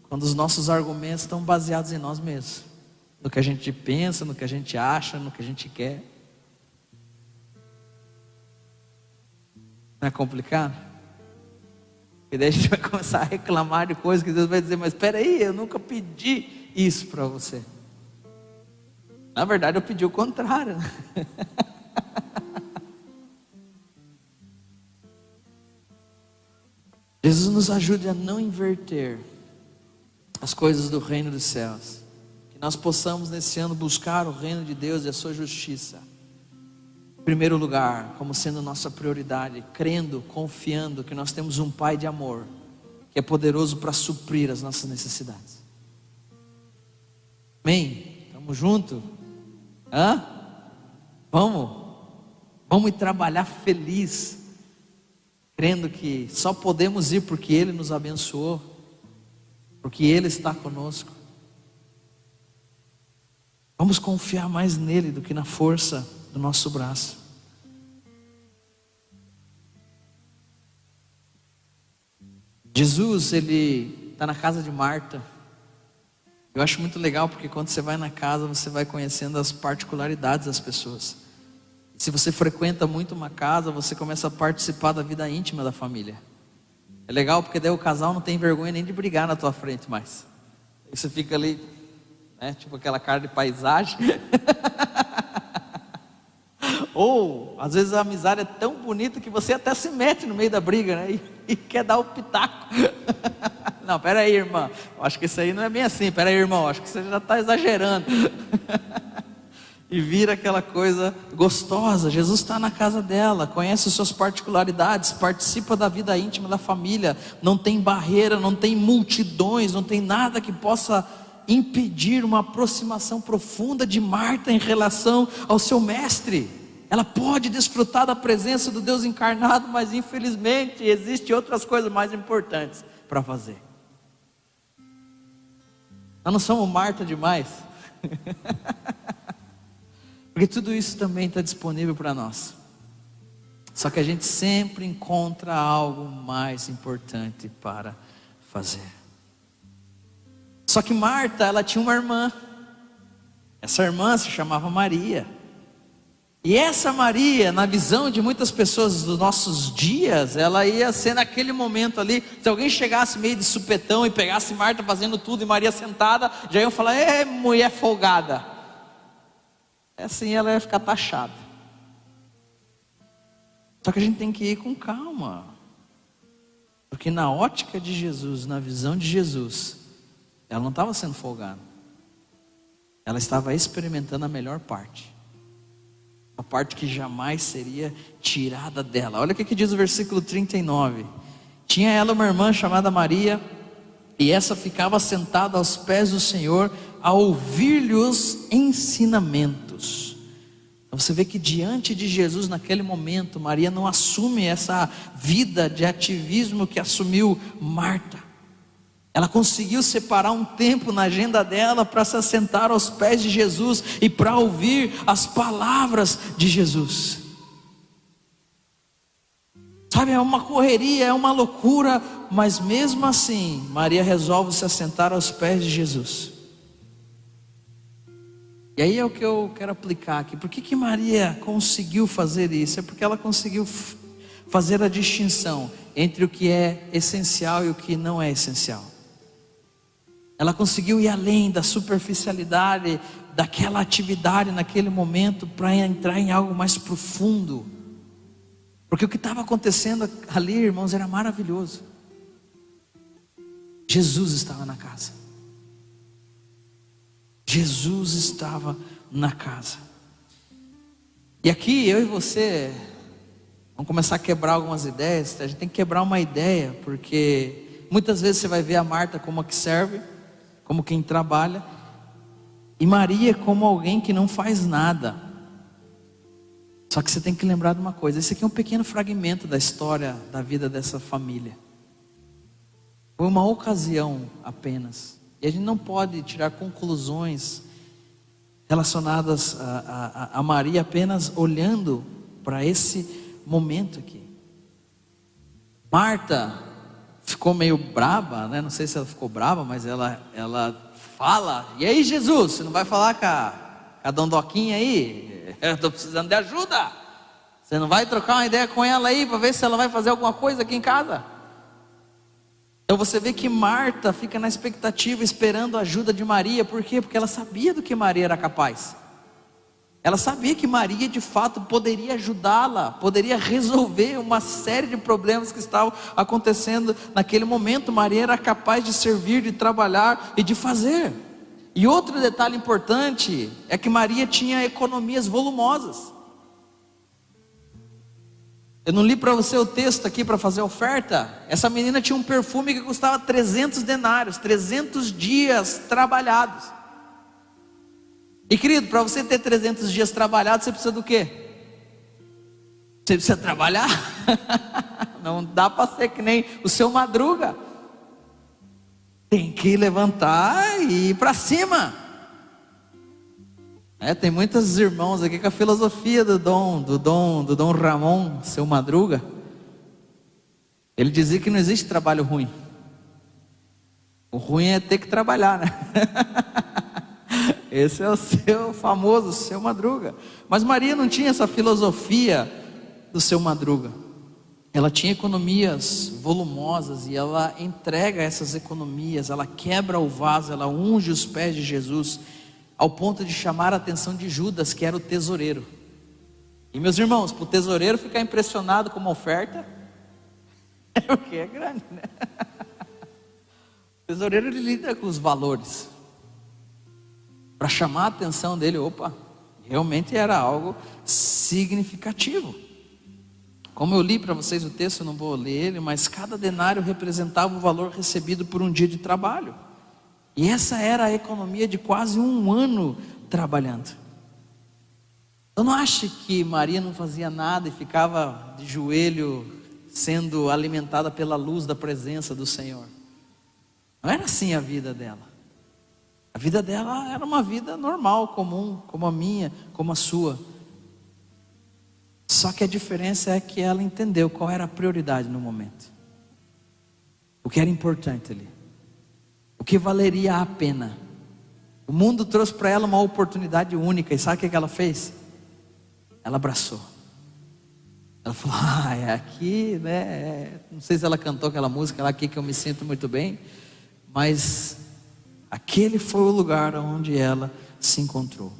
quando os nossos argumentos estão baseados em nós mesmos, no que a gente pensa, no que a gente acha, no que a gente quer. Não é complicado? E daí a gente vai começar a reclamar de coisas que Deus vai dizer, mas espera aí, eu nunca pedi isso para você. Na verdade eu pedi o contrário. Jesus nos ajude a não inverter as coisas do reino dos céus. Que nós possamos nesse ano buscar o reino de Deus e a sua justiça em primeiro lugar, como sendo nossa prioridade, crendo, confiando que nós temos um Pai de amor, que é poderoso para suprir as nossas necessidades. Amém? Estamos juntos? Vamos ir trabalhar feliz, crendo que só podemos ir porque Ele nos abençoou, porque Ele está conosco. Vamos confiar mais nele do que na força do nosso braço. Jesus, ele está na casa de Marta. Eu acho muito legal porque quando você vai na casa, você vai conhecendo as particularidades das pessoas. Se você frequenta muito uma casa, você começa a participar da vida íntima da família. É legal porque daí o casal não tem vergonha nem de brigar na tua frente mais. Aí você fica ali, né, tipo aquela cara de paisagem. Ou, às vezes a amizade é tão bonita que você até se mete no meio da briga, né? E quer dar o pitaco. Não, peraí, irmã, eu acho que isso aí não é bem assim. Peraí, irmão, acho que você já está exagerando. E vira aquela coisa gostosa. Jesus está na casa dela, conhece as suas particularidades, participa da vida íntima da família. Não tem barreira, não tem multidões, não tem nada que possa impedir uma aproximação profunda de Marta em relação ao seu mestre. Ela pode desfrutar da presença do Deus encarnado, mas infelizmente existem outras coisas mais importantes para fazer. Nós não somos Marta demais. Porque tudo isso também está disponível para nós. Só que a gente sempre encontra algo mais importante para fazer. Só que Marta, ela tinha uma irmã. Essa irmã se chamava Maria. E essa Maria, na visão de muitas pessoas dos nossos dias, ela ia ser naquele momento ali. Se alguém chegasse meio de supetão e pegasse Marta fazendo tudo e Maria sentada, já iam falar: é mulher folgada. Assim ela ia ficar taxada. Só que a gente tem que ir com calma, porque na ótica de Jesus, na visão de Jesus, ela não estava sendo folgada. Ela estava experimentando a melhor parte, a parte que jamais seria tirada dela. Olha o que diz o versículo 39. Tinha ela uma irmã chamada Maria, e essa ficava sentada aos pés do Senhor a ouvir-lhe os ensinamentos. Então você vê que diante de Jesus naquele momento, Maria não assume essa vida de ativismo que assumiu Marta. Ela conseguiu separar um tempo na agenda dela para se assentar aos pés de Jesus e para ouvir as palavras de Jesus. Sabe, é uma correria, é uma loucura, mas mesmo assim, Maria resolve se assentar aos pés de Jesus. E aí é o que eu quero aplicar aqui. Por que Maria conseguiu fazer isso? É porque ela conseguiu fazer a distinção entre o que é essencial e o que não é essencial. Ela conseguiu ir além da superficialidade daquela atividade naquele momento para entrar em algo mais profundo. Porque o que estava acontecendo ali, irmãos, era maravilhoso. Jesus estava na casa. Jesus estava na casa. E aqui eu e você vamos começar a quebrar algumas ideias. A gente tem que quebrar uma ideia, porque muitas vezes você vai ver a Marta como a que serve, como quem trabalha, e Maria como alguém que não faz nada. Só que você tem que lembrar de uma coisa: esse aqui é um pequeno fragmento da história da vida dessa família. Foi uma ocasião apenas. E a gente não pode tirar conclusões relacionadas a Maria apenas olhando para esse momento aqui. Marta ficou meio braba, né? Não sei se ela ficou brava, mas ela fala: e aí, Jesus, você não vai falar com a Dondoquinha aí? Eu estou precisando de ajuda. Você não vai trocar uma ideia com ela aí para ver se ela vai fazer alguma coisa aqui em casa? Então você vê que Marta fica na expectativa, esperando a ajuda de Maria. Por quê? Porque ela sabia do que Maria era capaz. Ela sabia que Maria de fato poderia ajudá-la, poderia resolver uma série de problemas que estavam acontecendo naquele momento. Maria era capaz de servir, de trabalhar e de fazer. E outro detalhe importante é que Maria tinha economias volumosas. Eu não li para você o texto aqui para fazer oferta. Essa menina tinha um perfume que custava 300 denários, 300 dias trabalhados. E querido, para você ter 300 dias trabalhados, você precisa do quê? Você precisa trabalhar. Não dá para ser que nem o seu Madruga. Tem que levantar e ir para cima. Tem muitos irmãos aqui com a filosofia do Dom Ramon, seu Madruga. Ele dizia que não existe trabalho ruim. O ruim é ter que trabalhar, né? Esse é o seu famoso seu Madruga. Mas Maria não tinha essa filosofia do seu Madruga. Ela tinha economias volumosas e ela entrega essas economias, ela quebra o vaso, ela unge os pés de Jesus, ao ponto de chamar a atenção de Judas, que era o tesoureiro. E meus irmãos, para o tesoureiro ficar impressionado com uma oferta, é porque é grande, né? O tesoureiro, ele lida com os valores, para chamar a atenção dele. Opa, realmente era algo significativo. Como eu li para vocês o texto, eu não vou ler ele, mas cada denário representava o valor recebido por um dia de trabalho. E essa era a economia de quase um ano trabalhando. Eu não acho que Maria não fazia nada e ficava de joelho sendo alimentada pela luz da presença do Senhor. Não era assim a vida dela. A vida dela era uma vida normal, comum, como a minha, como a sua. Só que a diferença é que ela entendeu qual era a prioridade no momento. O que era importante ali. O que valeria a pena. O mundo trouxe para ela uma oportunidade única. E sabe o que ela fez? Ela abraçou. Ela falou, é aqui, né? Não sei se ela cantou aquela música lá, aqui que eu me sinto muito bem. Mas aquele foi o lugar onde ela se encontrou.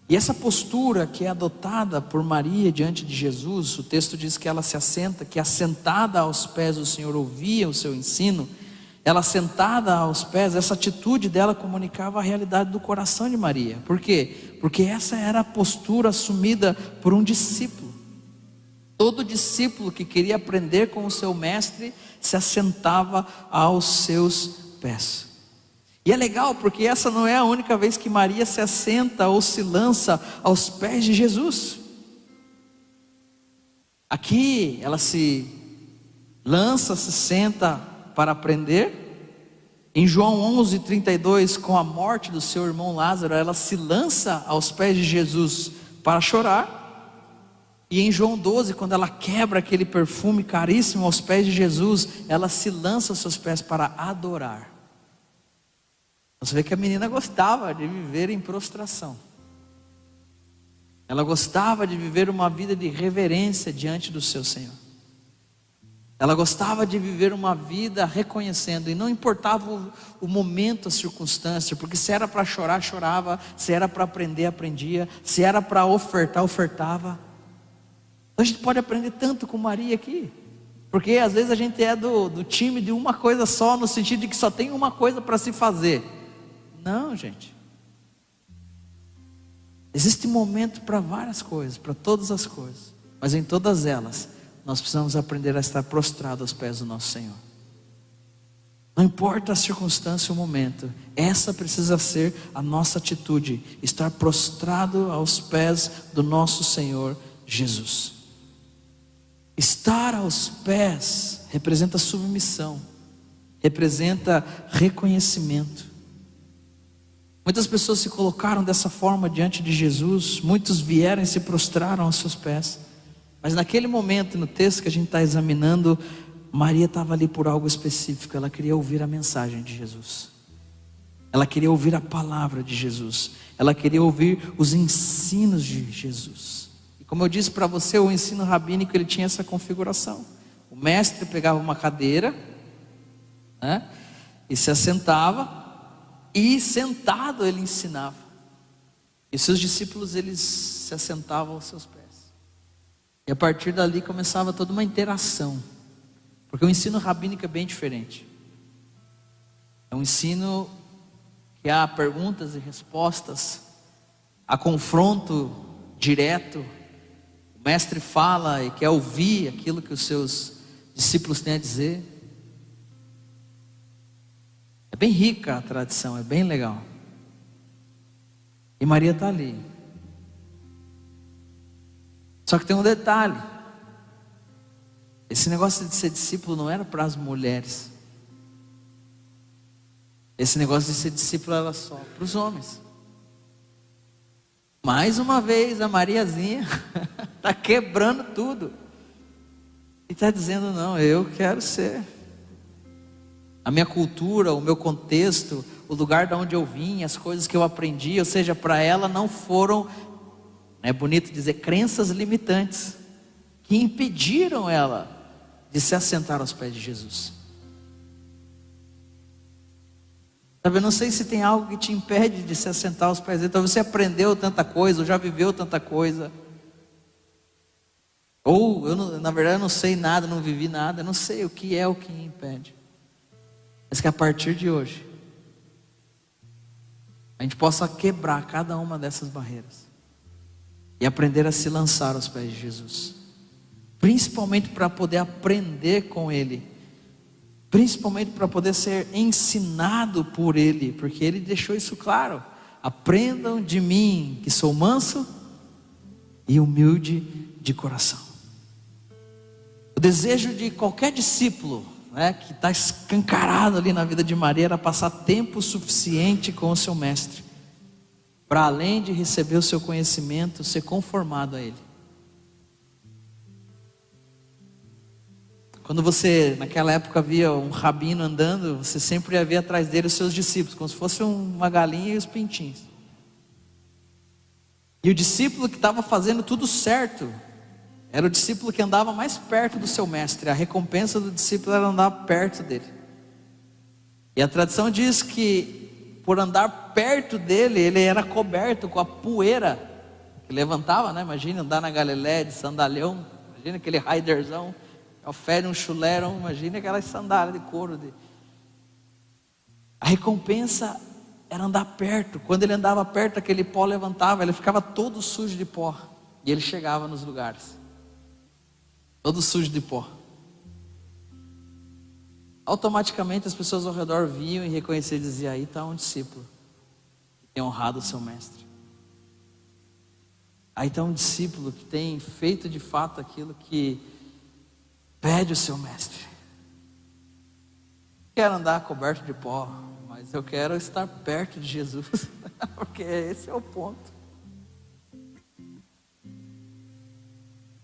E essa postura que é adotada por Maria diante de Jesus, o texto diz que ela se assenta, que assentada aos pés do Senhor ouvia o seu ensino. Ela sentada aos pés, essa atitude dela comunicava a realidade do coração de Maria. Por quê? Porque essa era a postura assumida por um discípulo. Todo discípulo que queria aprender com o seu mestre se assentava aos seus pés. E é legal porque essa não é a única vez que Maria se assenta ou se lança aos pés de Jesus. Aqui ela se lança, se senta para aprender. Em João 11:32, com a morte do seu irmão Lázaro, ela se lança aos pés de Jesus para chorar. E em João 12, quando ela quebra aquele perfume caríssimo aos pés de Jesus, ela se lança aos seus pés para adorar. Você vê que a menina gostava de viver em prostração. Ela gostava de viver uma vida de reverência diante do seu Senhor. Ela gostava de viver uma vida reconhecendo, e não importava o momento, a circunstância, porque se era para chorar, chorava, se era para aprender, aprendia, se era para ofertar, ofertava. A gente pode aprender tanto com Maria aqui, porque às vezes a gente é do time de uma coisa só, no sentido de que só tem uma coisa para se fazer. Não, gente. Existe momento para várias coisas, para todas as coisas, mas em todas elas nós precisamos aprender a estar prostrado aos pés do nosso Senhor. Não importa a circunstância ou o momento, essa precisa ser a nossa atitude, estar prostrado aos pés do nosso Senhor Jesus. Estar aos pés representa submissão, representa reconhecimento. Muitas pessoas se colocaram dessa forma diante de Jesus, muitos vieram e se prostraram aos seus pés. Mas naquele momento, no texto que a gente está examinando, Maria estava ali por algo específico. Ela queria ouvir a mensagem de Jesus. Ela queria ouvir a palavra de Jesus. Ela queria ouvir os ensinos de Jesus. E como eu disse para você, o ensino rabínico, ele tinha essa configuração. O mestre pegava uma cadeira, né, e se assentava, e sentado ele ensinava. E seus discípulos, eles se assentavam aos seus pés. E a partir dali começava toda uma interação. Porque o ensino rabínico é bem diferente. É um ensino que há perguntas e respostas, há confronto direto. O mestre fala e quer ouvir aquilo que os seus discípulos têm a dizer. É bem rica a tradição, é bem legal. E Maria está ali. Só que tem um detalhe. Esse negócio de ser discípulo não era para as mulheres. Esse negócio de ser discípulo era só para os homens. Mais uma vez a Mariazinha está quebrando tudo. E está dizendo, não, eu quero ser. A minha cultura, o meu contexto, o lugar de onde eu vim, as coisas que eu aprendi, ou seja, para ela não foram, é bonito dizer, crenças limitantes, que impediram ela de se assentar aos pés de Jesus. Sabe, eu não sei se tem algo que te impede de se assentar aos pés dele. Talvez você aprendeu tanta coisa, ou já viveu tanta coisa, Ou, na verdade, eu não sei nada, não vivi nada, eu não sei o que é o que me impede. Mas que a partir de hoje, a gente possa quebrar cada uma dessas barreiras e aprender a se lançar aos pés de Jesus, principalmente para poder aprender com Ele, principalmente para poder ser ensinado por Ele, porque Ele deixou isso claro: aprendam de mim, que sou manso e humilde de coração. O desejo de qualquer discípulo, que está escancarado ali na vida de Maria, era passar tempo suficiente com o seu mestre, para além de receber o seu conhecimento, ser conformado a ele. Quando você naquela época via um rabino andando, você sempre ia ver atrás dele os seus discípulos, como se fosse uma galinha e os pintinhos. E o discípulo que estava fazendo tudo certo era o discípulo que andava mais perto do seu mestre. A recompensa do discípulo era andar perto dele. E a tradição diz que por andar perto dele, ele era coberto com a poeira que levantava, Imagina andar na Galiléia de sandalhão, imagina aquele raiderzão, ofere um chuleirão, imagina aquelas sandálias de couro. A recompensa era andar perto. Quando ele andava perto, aquele pó levantava, ele ficava todo sujo de pó. E ele chegava nos lugares todo sujo de pó. Automaticamente as pessoas ao redor viam e reconheciam e diziam: aí está um discípulo que tem honrado o seu mestre. Aí está um discípulo que tem feito de fato aquilo que pede o seu mestre. Quero andar coberto de pó, mas eu quero estar perto de Jesus, porque esse é o ponto.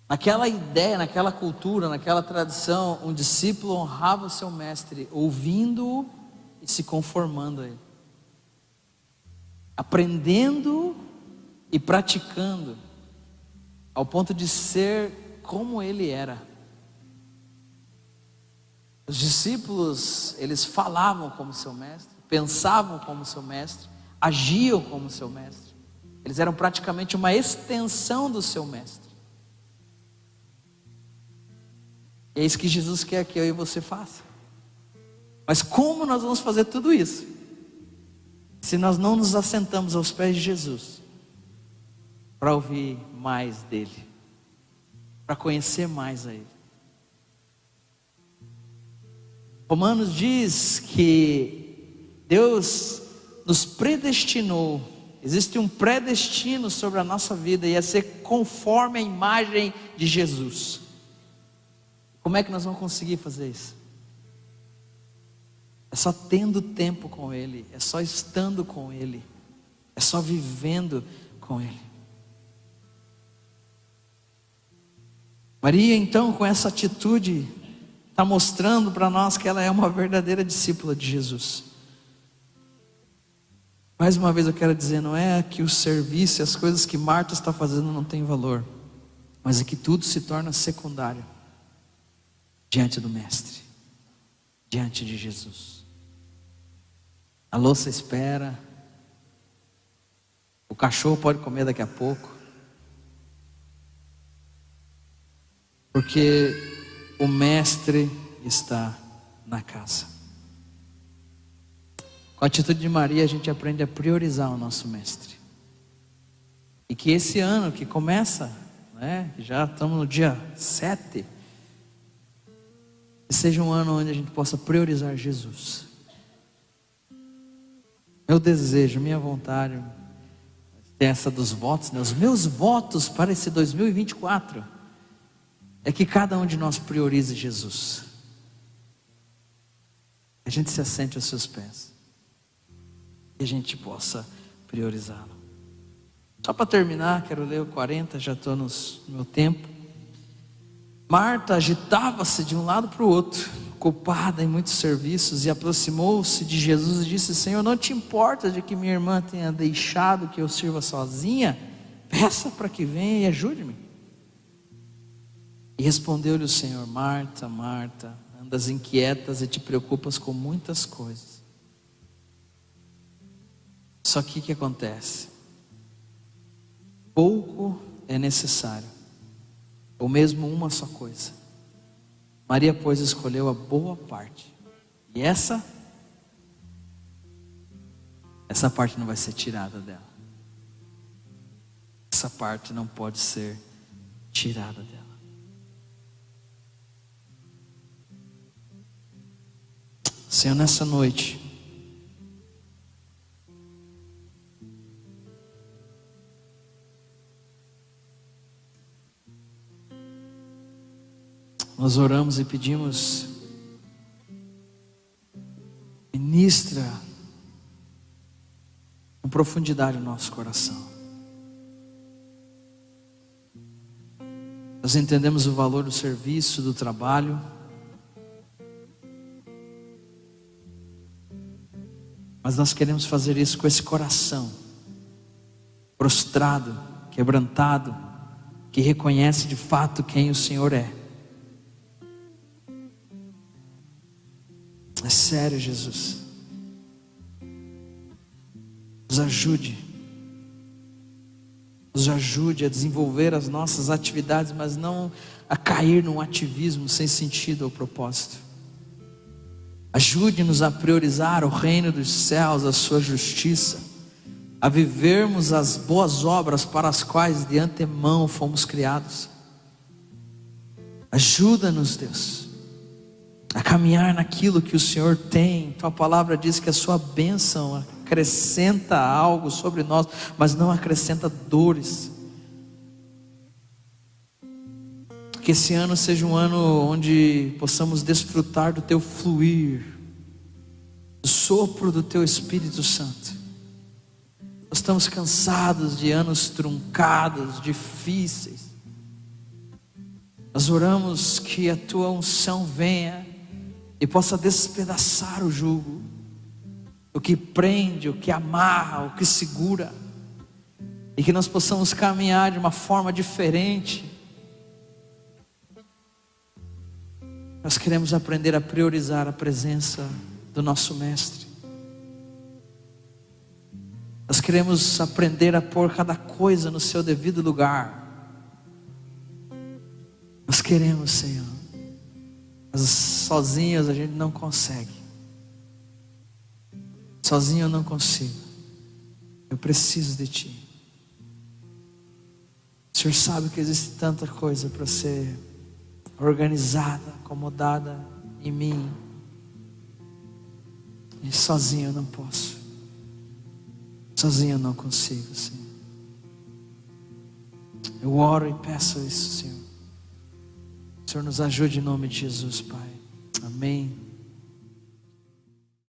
Naquela ideia, naquela cultura, naquela tradição, um discípulo honrava o seu mestre, ouvindo-o e se conformando a ele, aprendendo e praticando, ao ponto de ser como ele era. Os discípulos, eles falavam como seu mestre, pensavam como seu mestre, agiam como seu mestre. Eles eram praticamente uma extensão do seu mestre. E é isso que Jesus quer que eu e você faça. Mas como nós vamos fazer tudo isso se nós não nos assentamos aos pés de Jesus para ouvir mais dele, para conhecer mais a ele? Romanos diz que Deus nos predestinou. Existe um predestino sobre a nossa vida, e é ser conforme a imagem de Jesus. Como é que nós vamos conseguir fazer isso? É só tendo tempo com Ele, é só estando com Ele, é só vivendo com Ele. Maria, então, com essa atitude, está mostrando para nós que ela é uma verdadeira discípula de Jesus. Mais uma vez eu quero dizer, não é que o serviço e as coisas que Marta está fazendo não têm valor, mas é que tudo se torna secundário diante do Mestre, diante de Jesus. A louça espera, o cachorro pode comer daqui a pouco, porque o Mestre está na casa. Com a atitude de Maria, a gente aprende a priorizar o nosso Mestre. E que esse ano que começa, já estamos no dia 7, que seja um ano onde a gente possa priorizar Jesus. Meu desejo, minha vontade, tem essa dos votos, os meus votos para esse 2024, é que cada um de nós priorize Jesus. A gente se assente aos seus pés e a gente possa priorizá-lo. Só para terminar, quero ler o 40, já estou no meu tempo. Marta agitava-se de um lado para o outro, ocupada em muitos serviços, e aproximou-se de Jesus e disse: Senhor, não te importa de que minha irmã tenha deixado que eu sirva sozinha? Peça para que venha e ajude-me. E respondeu-lhe o Senhor: Marta, Marta, andas inquietas e te preocupas com muitas coisas. Só que o que acontece? Pouco é necessário ou mesmo uma só coisa. Maria, pois, escolheu a boa parte, e essa parte não vai ser tirada dela. Essa parte não pode ser tirada dela. Senhor, nessa noite, nós oramos e pedimos, ministra com profundidade o nosso coração. Nós entendemos o valor do serviço, do trabalho, mas nós queremos fazer isso com esse coração prostrado, quebrantado, que reconhece de fato quem o Senhor é. É sério, Jesus. Nos ajude a desenvolver as nossas atividades, mas não a cair num ativismo sem sentido ou propósito. Ajude-nos a priorizar o reino dos céus, a sua justiça, a vivermos as boas obras para as quais de antemão fomos criados. Ajuda-nos, Deus, a caminhar naquilo que o Senhor tem. Tua palavra diz que a sua bênção acrescenta algo sobre nós, mas não acrescenta dores. Que esse ano seja um ano onde possamos desfrutar do teu fluir, do sopro do teu Espírito Santo. Nós estamos cansados de anos truncados, difíceis. Nós oramos que a tua unção venha e possa despedaçar o jugo, o que prende, o que amarra, o que segura, e que nós possamos caminhar de uma forma diferente. Nós queremos aprender a priorizar a presença do nosso Mestre. Nós queremos aprender a pôr cada coisa no seu devido lugar. Nós queremos, Senhor, mas sozinhos a gente não consegue. Sozinho eu não consigo. Eu preciso de Ti. O Senhor sabe que existe tanta coisa para ser organizada, acomodada em mim, e sozinho eu não posso. Sozinho eu não consigo, Senhor. Eu oro e peço isso, Senhor. O Senhor nos ajude em nome de Jesus, Pai. Amém.